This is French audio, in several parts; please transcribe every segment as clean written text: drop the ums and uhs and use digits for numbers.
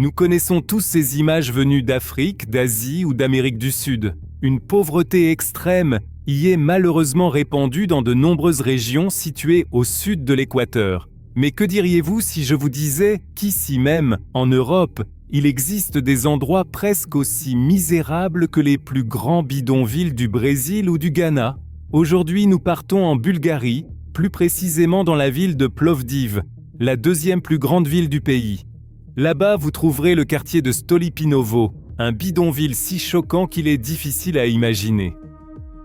Nous connaissons tous ces images venues d'Afrique, d'Asie ou d'Amérique du Sud. Une pauvreté extrême y est malheureusement répandue dans de nombreuses régions situées au sud de l'équateur. Mais que diriez-vous si je vous disais qu'ici même, en Europe, il existe des endroits presque aussi misérables que les plus grands bidonvilles du Brésil ou du Ghana? Aujourd'hui, nous partons en Bulgarie, plus précisément dans la ville de Plovdiv, la deuxième plus grande ville du pays. Là-bas, vous trouverez le quartier de Stolipinovo, un bidonville si choquant qu'il est difficile à imaginer.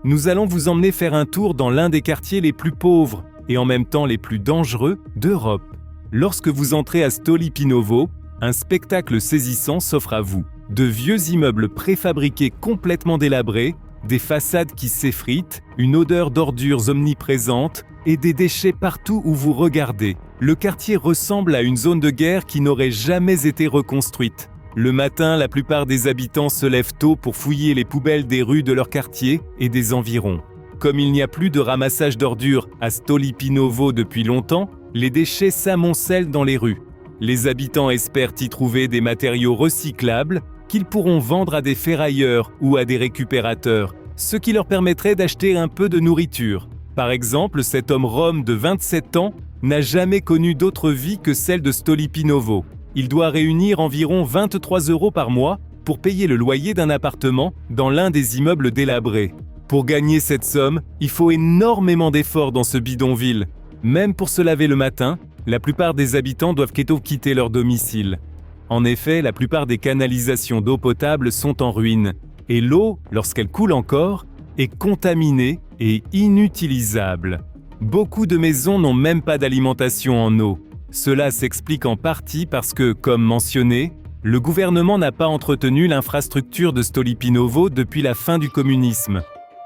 Nous allons vous emmener faire un tour dans l'un des quartiers les plus pauvres et en même temps les plus dangereux d'Europe. Lorsque vous entrez à Stolipinovo, un spectacle saisissant s'offre à vous. De vieux immeubles préfabriqués complètement délabrés, des façades qui s'effritent, une odeur d'ordures omniprésente et des déchets partout où vous regardez. Le quartier ressemble à une zone de guerre qui n'aurait jamais été reconstruite. Le matin, la plupart des habitants se lèvent tôt pour fouiller les poubelles des rues de leur quartier et des environs. Comme il n'y a plus de ramassage d'ordures à Stolipinovo depuis longtemps, les déchets s'amoncellent dans les rues. Les habitants espèrent y trouver des matériaux recyclables qu'ils pourront vendre à des ferrailleurs ou à des récupérateurs, ce qui leur permettrait d'acheter un peu de nourriture. Par exemple, cet homme rom de 27 ans n'a jamais connu d'autre vie que celle de Stolipinovo. Il doit réunir environ 23 € par mois pour payer le loyer d'un appartement dans l'un des immeubles délabrés. Pour gagner cette somme, il faut énormément d'efforts dans ce bidonville. Même pour se laver le matin, la plupart des habitants doivent quitter leur domicile. En effet, la plupart des canalisations d'eau potable sont en ruine, et l'eau, lorsqu'elle coule encore, est contaminée et inutilisable. Beaucoup de maisons n'ont même pas d'alimentation en eau. Cela s'explique en partie parce que, comme mentionné, le gouvernement n'a pas entretenu l'infrastructure de Stolipinovo depuis la fin du communisme.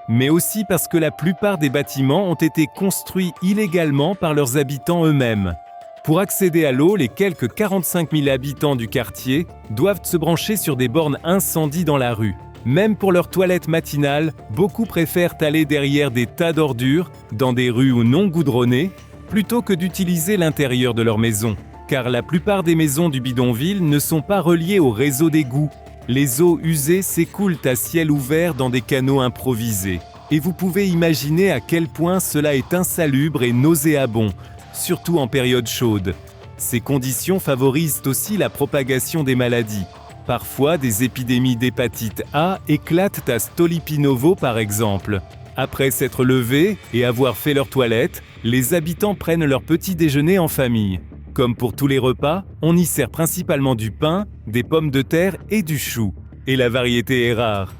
Mais aussi parce que la plupart des bâtiments ont été construits illégalement par leurs habitants eux-mêmes. Pour accéder à l'eau, les quelques 45 000 habitants du quartier doivent se brancher sur des bornes incendie dans la rue. Même pour leur toilette matinale, beaucoup préfèrent aller derrière des tas d'ordures, dans des rues ou non goudronnées, plutôt que d'utiliser l'intérieur de leur maison. Car la plupart des maisons du bidonville ne sont pas reliées au réseau d'égouts. Les eaux usées s'écoulent à ciel ouvert dans des canaux improvisés. Et vous pouvez imaginer à quel point cela est insalubre et nauséabond, surtout en période chaude. Ces conditions favorisent aussi la propagation des maladies. Parfois, des épidémies d'hépatite A éclatent à Stolipinovo par exemple. Après s'être levés et avoir fait leur toilette, les habitants prennent leur petit déjeuner en famille. Comme pour tous les repas, on y sert principalement du pain, des pommes de terre et du chou. Et la variété est rare.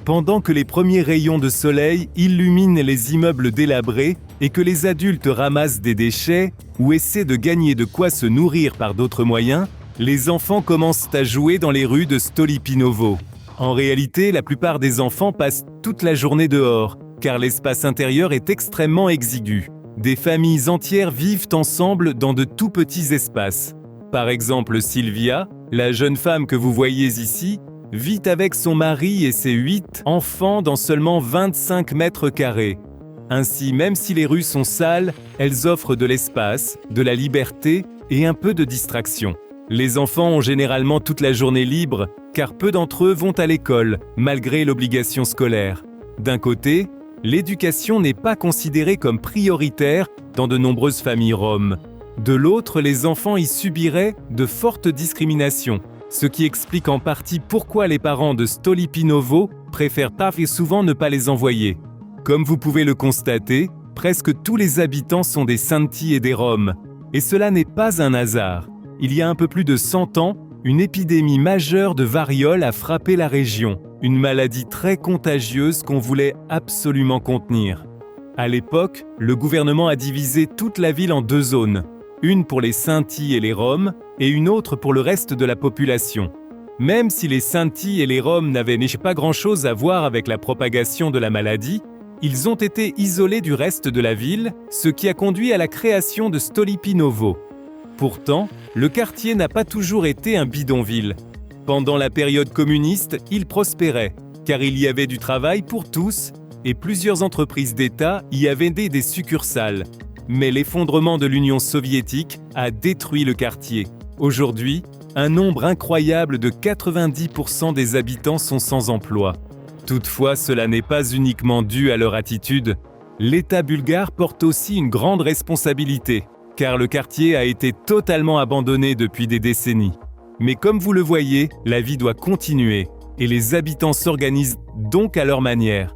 Pendant que les premiers rayons de soleil illuminent les immeubles délabrés et que les adultes ramassent des déchets ou essaient de gagner de quoi se nourrir par d'autres moyens, les enfants commencent à jouer dans les rues de Stolipinovo. En réalité, la plupart des enfants passent toute la journée dehors, car l'espace intérieur est extrêmement exigu. Des familles entières vivent ensemble dans de tout petits espaces. Par exemple, Sylvia, la jeune femme que vous voyez ici, vit avec son mari et ses 8 enfants dans seulement 25 mètres carrés. Ainsi, même si les rues sont sales, elles offrent de l'espace, de la liberté et un peu de distraction. Les enfants ont généralement toute la journée libre, car peu d'entre eux vont à l'école, malgré l'obligation scolaire. D'un côté, l'éducation n'est pas considérée comme prioritaire dans de nombreuses familles roms. De l'autre, les enfants y subiraient de fortes discriminations, ce qui explique en partie pourquoi les parents de Stolipinovo préfèrent souvent ne pas les envoyer. Comme vous pouvez le constater, presque tous les habitants sont des Sinti et des Roms. Et cela n'est pas un hasard. Il y a un peu plus de 100 ans, une épidémie majeure de variole a frappé la région, une maladie très contagieuse qu'on voulait absolument contenir. À l'époque, le gouvernement a divisé toute la ville en 2 zones, une pour les Sinti et les Roms et une autre pour le reste de la population. Même si les Sinti et les Roms n'avaient pas grand-chose à voir avec la propagation de la maladie, ils ont été isolés du reste de la ville, ce qui a conduit à la création de Stolipinovo. Pourtant, le quartier n'a pas toujours été un bidonville. Pendant la période communiste, il prospérait, car il y avait du travail pour tous et plusieurs entreprises d'État y avaient des succursales. Mais l'effondrement de l'Union soviétique a détruit le quartier. Aujourd'hui, un nombre incroyable de 90% des habitants sont sans emploi. Toutefois, cela n'est pas uniquement dû à leur attitude. L'État bulgare porte aussi une grande responsabilité, car le quartier a été totalement abandonné depuis des décennies. Mais comme vous le voyez, la vie doit continuer, et les habitants s'organisent donc à leur manière.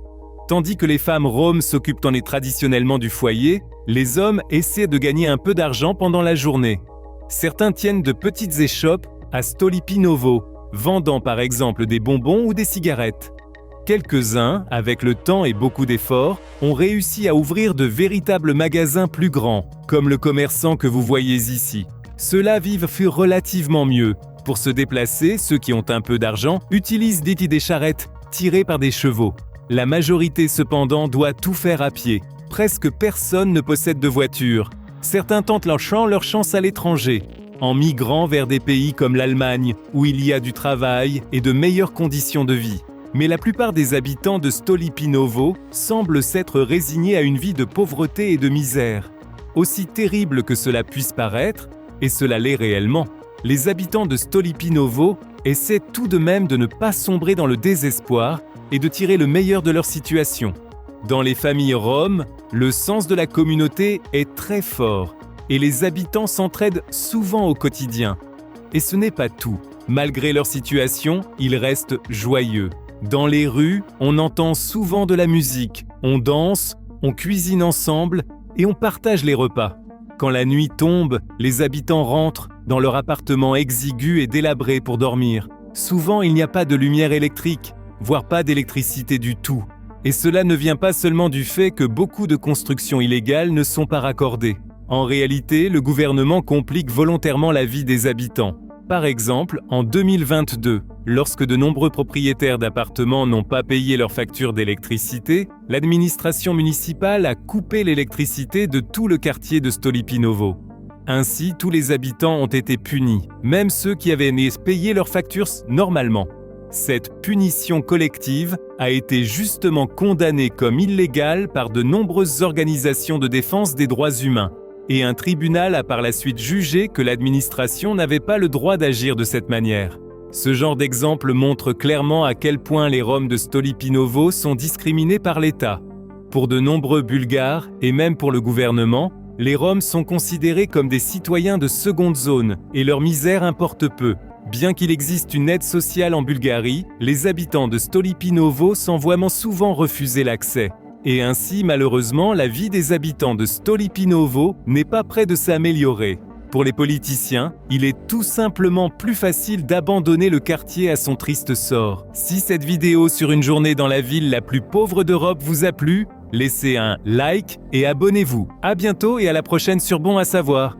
Tandis que les femmes roms s'occupent traditionnellement du foyer, les hommes essaient de gagner un peu d'argent pendant la journée. Certains tiennent de petites échoppes à Stolipinovo, vendant par exemple des bonbons ou des cigarettes. Quelques-uns, avec le temps et beaucoup d'efforts, ont réussi à ouvrir de véritables magasins plus grands, comme le commerçant que vous voyez ici. Ceux-là vivent relativement mieux. Pour se déplacer, ceux qui ont un peu d'argent utilisent des charrettes tirées par des chevaux. La majorité cependant doit tout faire à pied. Presque personne ne possède de voiture. Certains tentent leur chance à l'étranger, en migrant vers des pays comme l'Allemagne, où il y a du travail et de meilleures conditions de vie. Mais la plupart des habitants de Stolipinovo semblent s'être résignés à une vie de pauvreté et de misère. Aussi terrible que cela puisse paraître, et cela l'est réellement, les habitants de Stolipinovo essaient tout de même de ne pas sombrer dans le désespoir et de tirer le meilleur de leur situation. Dans les familles roms, le sens de la communauté est très fort et les habitants s'entraident souvent au quotidien. Et ce n'est pas tout. Malgré leur situation, ils restent joyeux. Dans les rues, on entend souvent de la musique, on danse, on cuisine ensemble et on partage les repas. Quand la nuit tombe, les habitants rentrent dans leur appartement exigu et délabré pour dormir. Souvent, il n'y a pas de lumière électrique, voire pas d'électricité du tout. Et cela ne vient pas seulement du fait que beaucoup de constructions illégales ne sont pas raccordées. En réalité, le gouvernement complique volontairement la vie des habitants. Par exemple, en 2022, lorsque de nombreux propriétaires d'appartements n'ont pas payé leurs factures d'électricité, l'administration municipale a coupé l'électricité de tout le quartier de Stolipinovo. Ainsi, tous les habitants ont été punis, même ceux qui avaient payé leurs factures normalement. Cette punition collective a été justement condamnée comme illégale par de nombreuses organisations de défense des droits humains. Et un tribunal a par la suite jugé que l'administration n'avait pas le droit d'agir de cette manière. Ce genre d'exemple montre clairement à quel point les Roms de Stolipinovo sont discriminés par l'État. Pour de nombreux Bulgares, et même pour le gouvernement, les Roms sont considérés comme des citoyens de seconde zone, et leur misère importe peu. Bien qu'il existe une aide sociale en Bulgarie, les habitants de Stolipinovo s'en voient souvent refuser l'accès. Et ainsi, malheureusement, la vie des habitants de Stolipinovo n'est pas près de s'améliorer. Pour les politiciens, il est tout simplement plus facile d'abandonner le quartier à son triste sort. Si cette vidéo sur une journée dans la ville la plus pauvre d'Europe vous a plu, laissez un like et abonnez-vous. À bientôt et à la prochaine sur Bon à savoir.